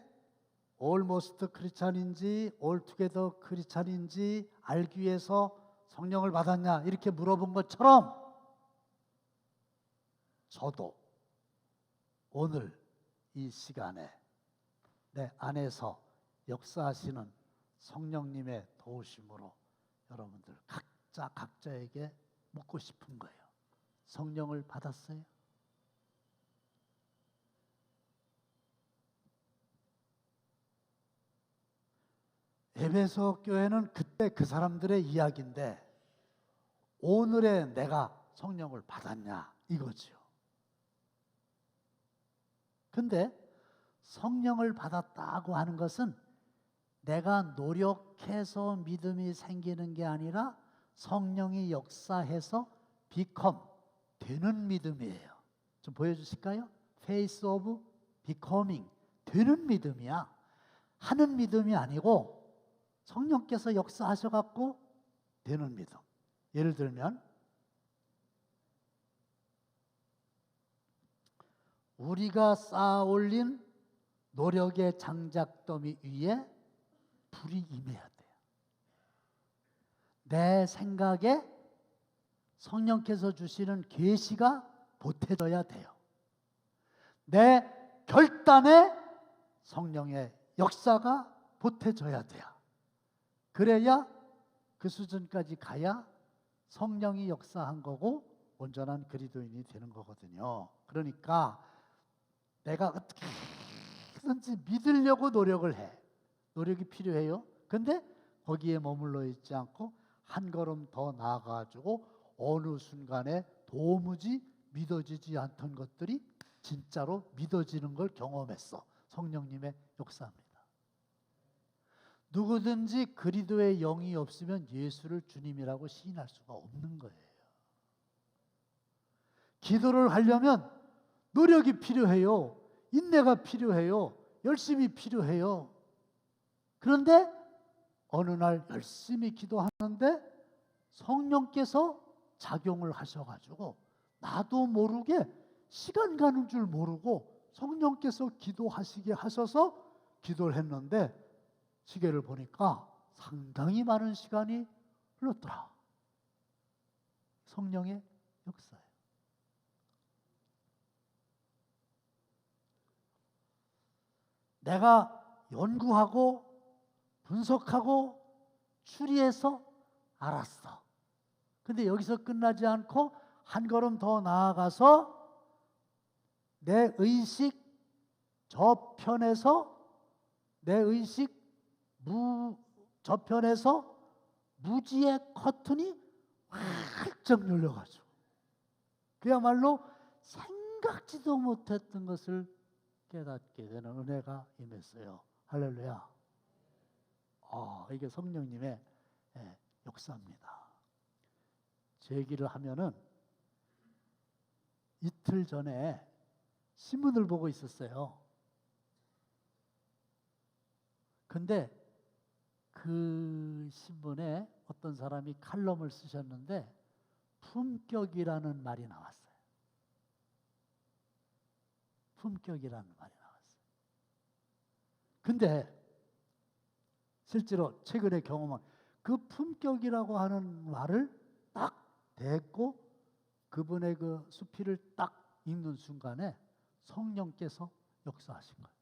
올모스트 크리스찬인지 올투게더 크리스찬인지 알기 위해서 성령을 받았냐 이렇게 물어본 것처럼, 저도 오늘 이 시간에 내 안에서 역사하시는 성령님의 도우심으로 여러분들 각자에게 묻고 싶은 거예요. 성령을 받았어요? 에베소 교회는 그때 그 사람들의 이야기인데 오늘의 내가 성령을 받았냐 이거지요. 근데 성령을 받았다고 하는 것은 내가 노력해서 믿음이 생기는 게 아니라 성령이 역사해서 become 되는 믿음이에요. 좀 보여주실까요? Face of becoming 되는 믿음이야. 하는 믿음이 아니고 성령께서 역사하셔갖고 되는 믿음. 예를 들면 우리가 쌓아 올린 노력의 장작더미 위에 불이 임해야 돼요. 내 생각에 성령께서 주시는 계시가 보태져야 돼요. 내 결단에 성령의 역사가 보태져야 돼요. 그래야 그 수준까지 가야 성령이 역사한 거고 온전한 그리스도인이 되는 거거든요. 그러니까 내가 어떻게든지 믿으려고 노력을 해. 노력이 필요해요. 근데 거기에 머물러 있지 않고 한 걸음 더 나아가지고 어느 순간에 도무지 믿어지지 않던 것들이 진짜로 믿어지는 걸 경험했어. 성령님의 역사입니다. 누구든지 그리스도의 영이 없으면 예수를 주님이라고 시인할 수가 없는 거예요. 기도를 하려면 노력이 필요해요. 인내가 필요해요. 열심히 필요해요. 그런데 어느 날 열심히 기도하는데 성령께서 작용을 하셔가지고 나도 모르게 시간 가는 줄 모르고 성령께서 기도하시게 하셔서 기도를 했는데 시계를 보니까 상당히 많은 시간이 흘렀더라. 성령의 역사예요. 내가 연구하고 분석하고 추리해서 알았어. 근데 여기서 끝나지 않고 한 걸음 더 나아가서 내 의식 저편에서 무지의 커튼이 활짝 열려가지고 그야말로 생각지도 못했던 것을 깨닫게 되는 은혜가 임했어요. 할렐루야. 이게 성령님의 역사입니다. 제 얘기를 하면은 이틀 전에 신문을 보고 있었어요. 근데 그 신문에 어떤 사람이 칼럼을 쓰셨는데 품격이라는 말이 나왔어요. 품격이라는 말이 나왔어요. 근데 실제로 최근에 경험한 그 품격이라고 하는 말을 딱 대고 그분의 그 수필을 딱 읽는 순간에 성령께서 역사하신 거예요.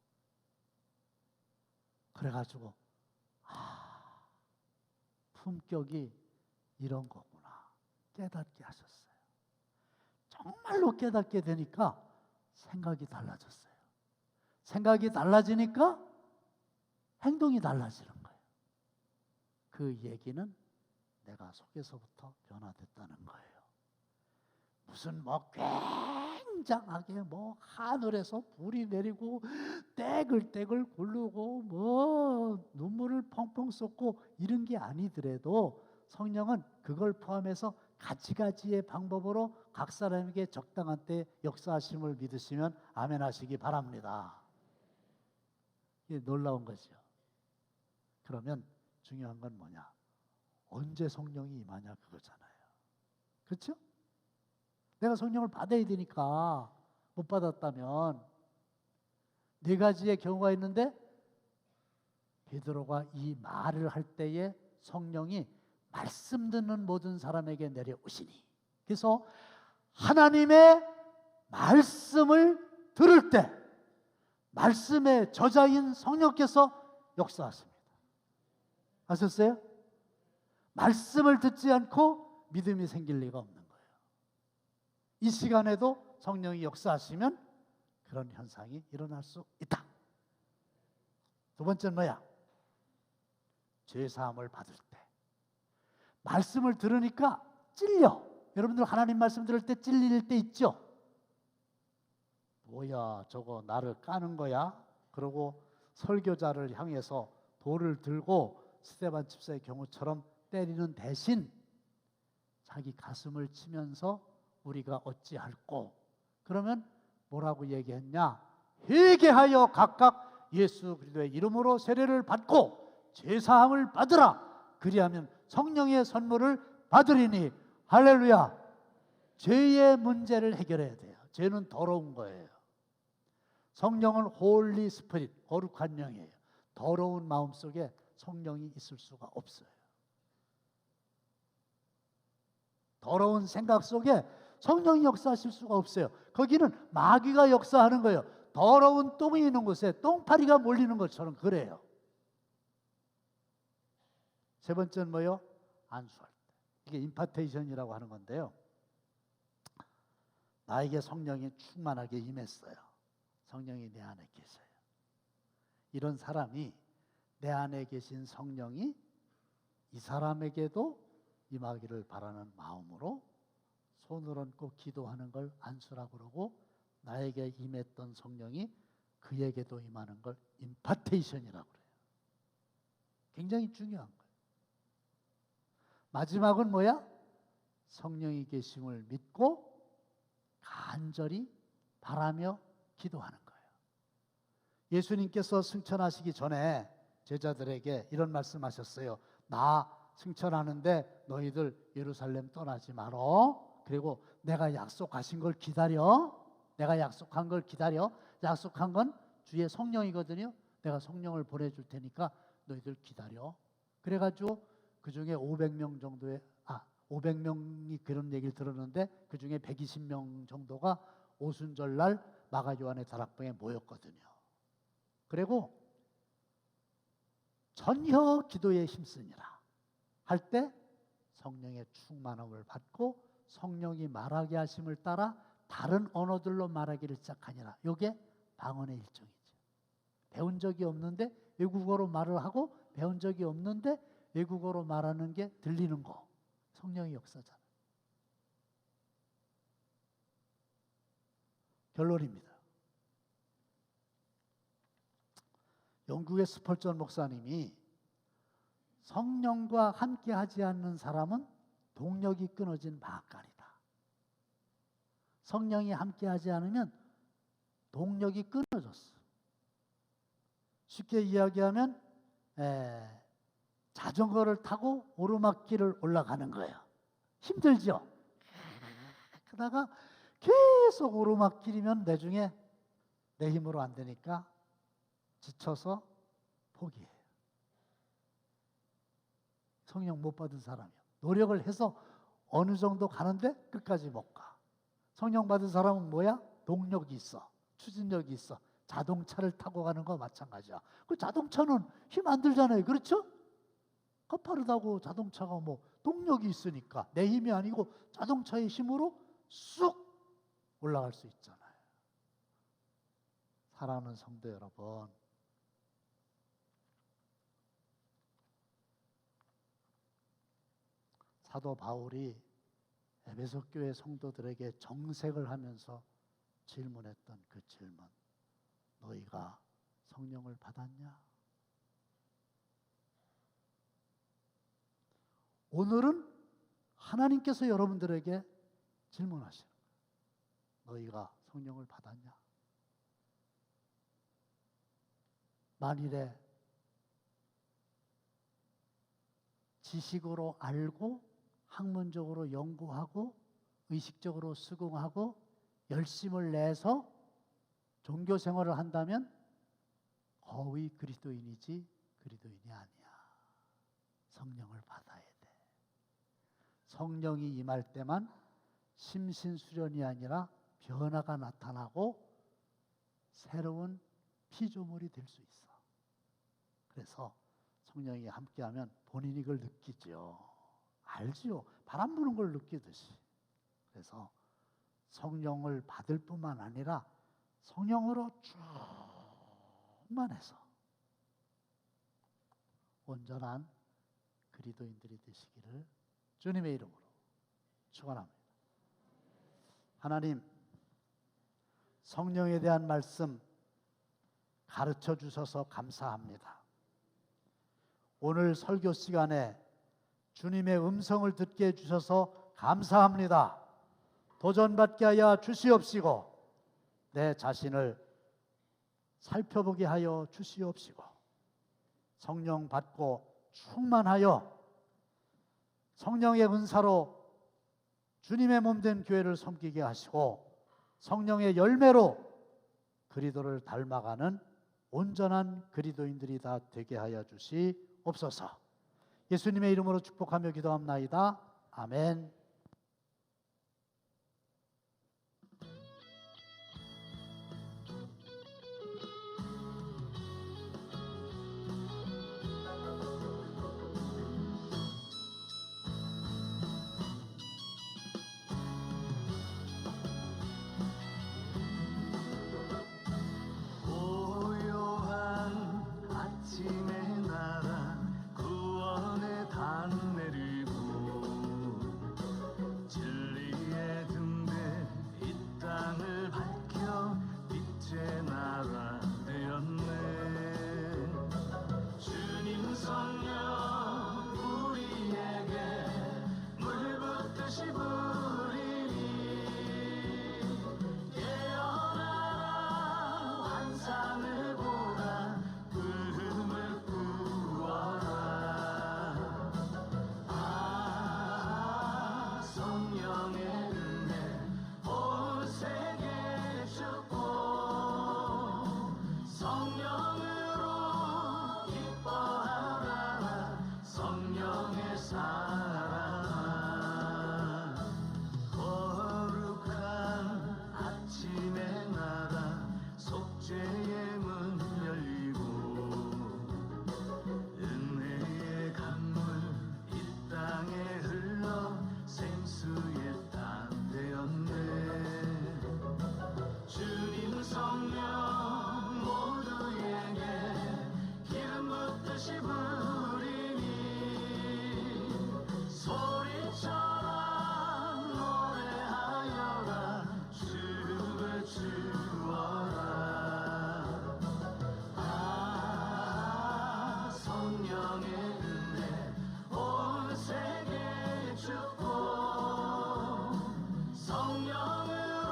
그래가지고 품격이 이런 거구나 깨닫게 하셨어요. 정말로 깨닫게 되니까 생각이 달라졌어요. 생각이 달라지니까 행동이 달라지는 거예요. 그 얘기는 내가 속에서부터 변화됐다는 거예요. 무슨 굉장하게 하늘에서 불이 내리고 떼글떼글 굴르고 눈물을 펑펑 쏟고 이런 게 아니더라도 성령은 그걸 포함해서 가지가지의 방법으로 각 사람에게 적당한 때 역사하심을 믿으시면 아멘 하시기 바랍니다. 이게 놀라운 거죠. 그러면 중요한 건 뭐냐? 언제 성령이 임하냐 그거잖아요. 그렇죠? 내가 성령을 받아야 되니까 못 받았다면 네 가지의 경우가 있는데 베드로가 이 말을 할 때에 성령이 말씀 듣는 모든 사람에게 내려오시니 그래서 하나님의 말씀을 들을 때 말씀의 저자인 성령께서 역사하십니다. 아셨어요? 말씀을 듣지 않고 믿음이 생길 리가 없는 거예요. 이 시간에도 성령이 역사하시면 그런 현상이 일어날 수 있다. 두 번째는 뭐야? 죄사함을 받을 때 말씀을 들으니까 찔려. 여러분들 하나님 말씀 들을 때 찔릴 때 있죠? 뭐야 저거 나를 까는 거야? 그러고 설교자를 향해서 돌을 들고 스데반 집사의 경우처럼 때리는 대신 자기 가슴을 치면서 우리가 어찌할꼬? 그러면 뭐라고 얘기했냐? 회개하여 각각 예수 그리스도의 이름으로 세례를 받고 죄사함을 받으라. 그리하면 성령의 선물을 받으리니. 할렐루야. 죄의 문제를 해결해야 돼요. 죄는 더러운 거예요. 성령은 홀리 스피릿, 거룩한 영이에요. 더러운 마음속에 성령이 있을 수가 없어요. 더러운 생각 속에 성령이 역사하실 수가 없어요. 거기는 마귀가 역사하는 거예요. 더러운 똥이 있는 곳에 똥파리가 몰리는 것처럼 그래요. 세 번째는 뭐예요? 안수할 때. 이게 임파테이션이라고 하는 건데요. 나에게 성령이 충만하게 임했어요. 성령이 내 안에 계세요. 이런 사람이 내 안에 계신 성령이 이 사람에게도 임하기를 바라는 마음으로 손을 얹고 기도하는 걸 안수라고 그러고, 나에게 임했던 성령이 그에게도 임하는 걸 임파테이션이라고 그래요. 굉장히 중요한 거예요. 마지막은 뭐야? 성령이 계심을 믿고 간절히 바라며 기도하는 거예요. 예수님께서 승천하시기 전에 제자들에게 이런 말씀하셨어요. 나 승천하는데 너희들 예루살렘 떠나지 말어. 그리고 내가 약속하신 걸 기다려. 내가 약속한 걸 기다려. 약속한 건 주의 성령이거든요. 내가 성령을 보내줄 테니까 너희들 기다려. 그래가지고 그 중에 500명 정도의 500명이 그런 얘기를 들었는데 그 중에 120명 정도가 오순절날 마가 요한의 다락방에 모였거든요. 그리고 전혀 기도에 힘쓰니라 할 때 성령의 충만함을 받고 성령이 말하게 하심을 따라 다른 언어들로 말하기를 시작하니라. 이게 방언의 일종이죠. 배운 적이 없는데 외국어로 말을 하고 배운 적이 없는데 외국어로 말하는 게 들리는 거. 성령의 역사잖아요. 결론입니다. 영국의 스펄전 목사님이 성령과 함께 하지 않는 사람은 동력이 끊어진 마갈이다. 성령이 함께 하지 않으면 동력이 끊어졌어. 쉽게 이야기하면 자전거를 타고 오르막길을 올라가는 거예요. 힘들죠? 그러다가 계속 오르막길이면 나중에 내 힘으로 안 되니까 지쳐서 포기해요. 성령 못 받은 사람이요. 노력을 해서 어느 정도 가는데 끝까지 못 가. 성령 받은 사람은 뭐야? 동력이 있어. 추진력이 있어. 자동차를 타고 가는 거 마찬가지야. 그 자동차는 힘 안 들잖아요. 그렇죠? 가파르다고 자동차가 뭐 동력이 있으니까 내 힘이 아니고 자동차의 힘으로 쑥 올라갈 수 있잖아요. 사랑하는 성도 여러분, 사도 바울이 에베소 교회 성도들에게 정색을 하면서 질문했던 그 질문, 너희가 성령을 받았냐? 오늘은 하나님께서 여러분들에게 질문하시는 거예요. 너희가 성령을 받았냐? 만일에 지식으로 알고 학문적으로 연구하고 의식적으로 수긍하고 열심을 내서 종교 생활을 한다면 거의 그리스도인이지 그리스도인이 아니야. 성령을 받아야 돼. 성령이 임할 때만 심신수련이 아니라 변화가 나타나고 새로운 피조물이 될 수 있어. 그래서 성령이 함께하면 본인이 그걸 느끼죠. 알지요. 바람 부는 걸 느끼듯이. 그래서 성령을 받을 뿐만 아니라 성령으로 충만해서 온전한 그리스도인들이 되시기를 주님의 이름으로 축원합니다. 하나님, 성령에 대한 말씀 가르쳐 주셔서 감사합니다. 오늘 설교 시간에 주님의 음성을 듣게 해주셔서 감사합니다. 도전받게 하여 주시옵시고 내 자신을 살펴보게 하여 주시옵시고 성령 받고 충만하여 성령의 은사로 주님의 몸된 교회를 섬기게 하시고 성령의 열매로 그리스도를 닮아가는 온전한 그리스도인들이 다 되게 하여 주시옵소서. 예수님의 이름으로 축복하며 기도합나이다. 아멘. 고요한 아침의 나라 구원의 단 내리고 진리의 등대 이 땅을 밝혀 빛의 나라 되었네. 주님 성령 우리에게 물 붓듯이 부리니 깨어나라 환상을 보라 꿈을 꾸어라. 아 성령의 은혜 온 세계에 주고 성령으로 기뻐하라 성령의 사랑. 거룩한 아침의 나라 속죄의 문 열리고 은혜의 강물 이 땅에 흘러 생수의 땅 되었네. 주님 성령 모두에게 기름 붓듯이 부리니 소리처럼 노래하여라 주를 주어라. 아 성령의 은혜 온 세계에 주고 성령으로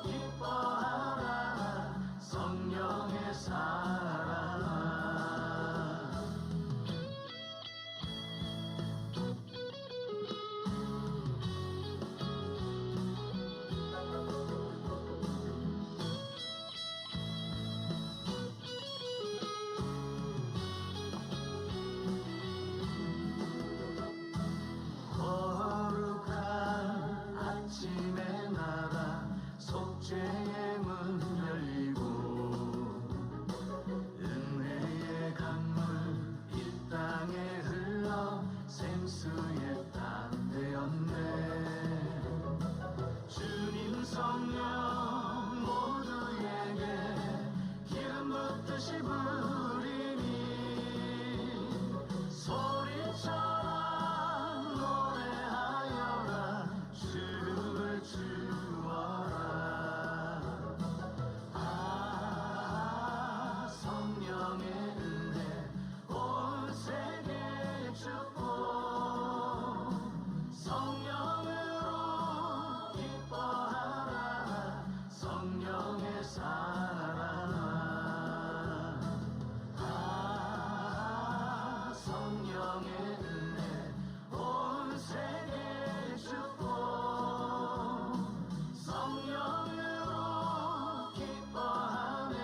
기뻐하라 성령의 사랑. 거룩한 아침의 나라 속죄의 문 열리고 은혜의 강물 이 땅에 흘러 생수의 땅 되었네. 주님 성령 모두에게 기름 붓듯이 부리니 소리처럼 노래하여라 주를 주어라. 아 성령의 은혜 온 세계에 주고 성령으로 기뻐하라 성령의 사랑. 아 성령의 은혜 온 세계에 주고 성령으로 기뻐하네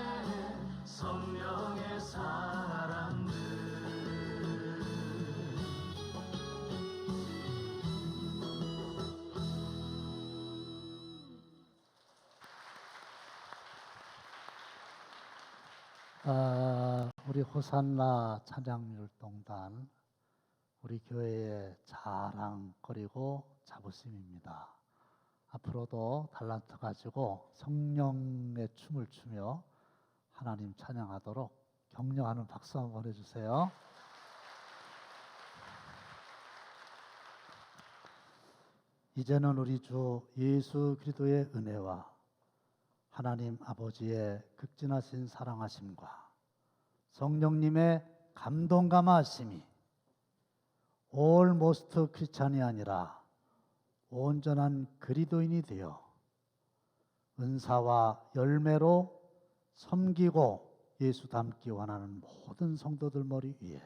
성령의 사랑들. 아, 우리 호산나 찬양율동단 우리 교회의 자랑거리고 자부심입니다. 앞으로도 달란트 가지고 성령의 춤을 추며 하나님 찬양하도록 격려하는 박수 한번 해주세요. 이제는 우리 주 예수 그리스도의 은혜와 하나님 아버지의 극진하신 사랑하심과 성령님의 감동감하심이 올모스트 크리스찬이 아니라 온전한 그리스도인이 되어 은사와 열매로 섬기고 예수 닮기 원하는 모든 성도들 머리 위에,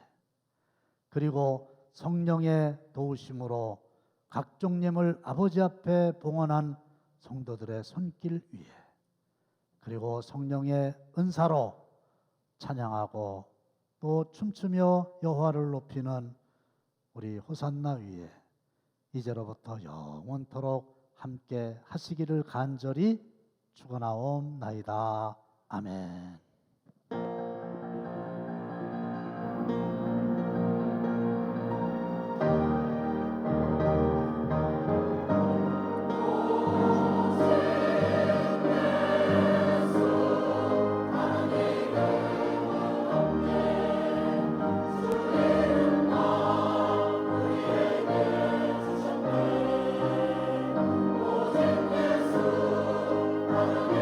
그리고 성령의 도우심으로 각종 예물 아버지 앞에 봉헌한 성도들의 손길 위에, 그리고 성령의 은사로 찬양하고 또 춤추며 여호와를 높이는 우리 호산나 위에 이제로부터 영원토록 함께 하시기를 간절히 축원하옵나이다. 아멘. 오직 예수 하나님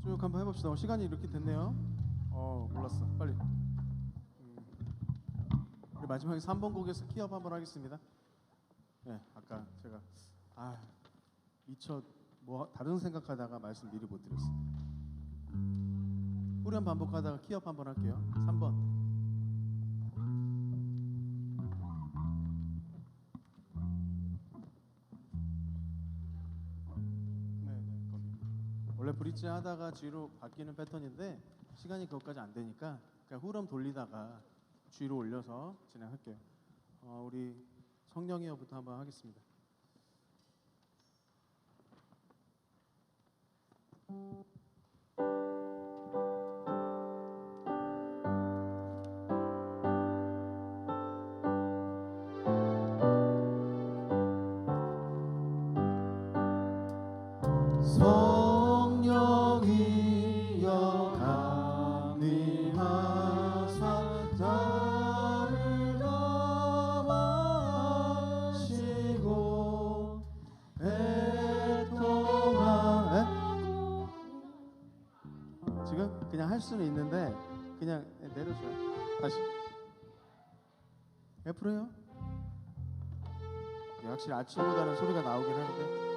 쭉 한번 해봅시다. 시간이 이렇게 됐네요. 몰랐어. 빨리. 우리 마지막에 3번 곡에서 키업 한번 하겠습니다. 네, 아까 제가 미처 뭐 다른 생각하다가 말씀 미리 못 드렸어요. 후렴 반복하다가 키업 한번 할게요. 3번. 원래 브릿지 하다가 G로 바뀌는 패턴인데 시간이 그것까지 안 되니까 그냥 후렴 돌리다가 G로 올려서 진행할게요. 우리 성령이여부터 한번 하겠습니다. 성령이여 강림하사 나를 감하시고 애통하고 지금 그냥 할 수는 있는데 그냥 내려줘요. 다시 옆으로요. 확실히 아침보다는 소리가 나오긴 하는데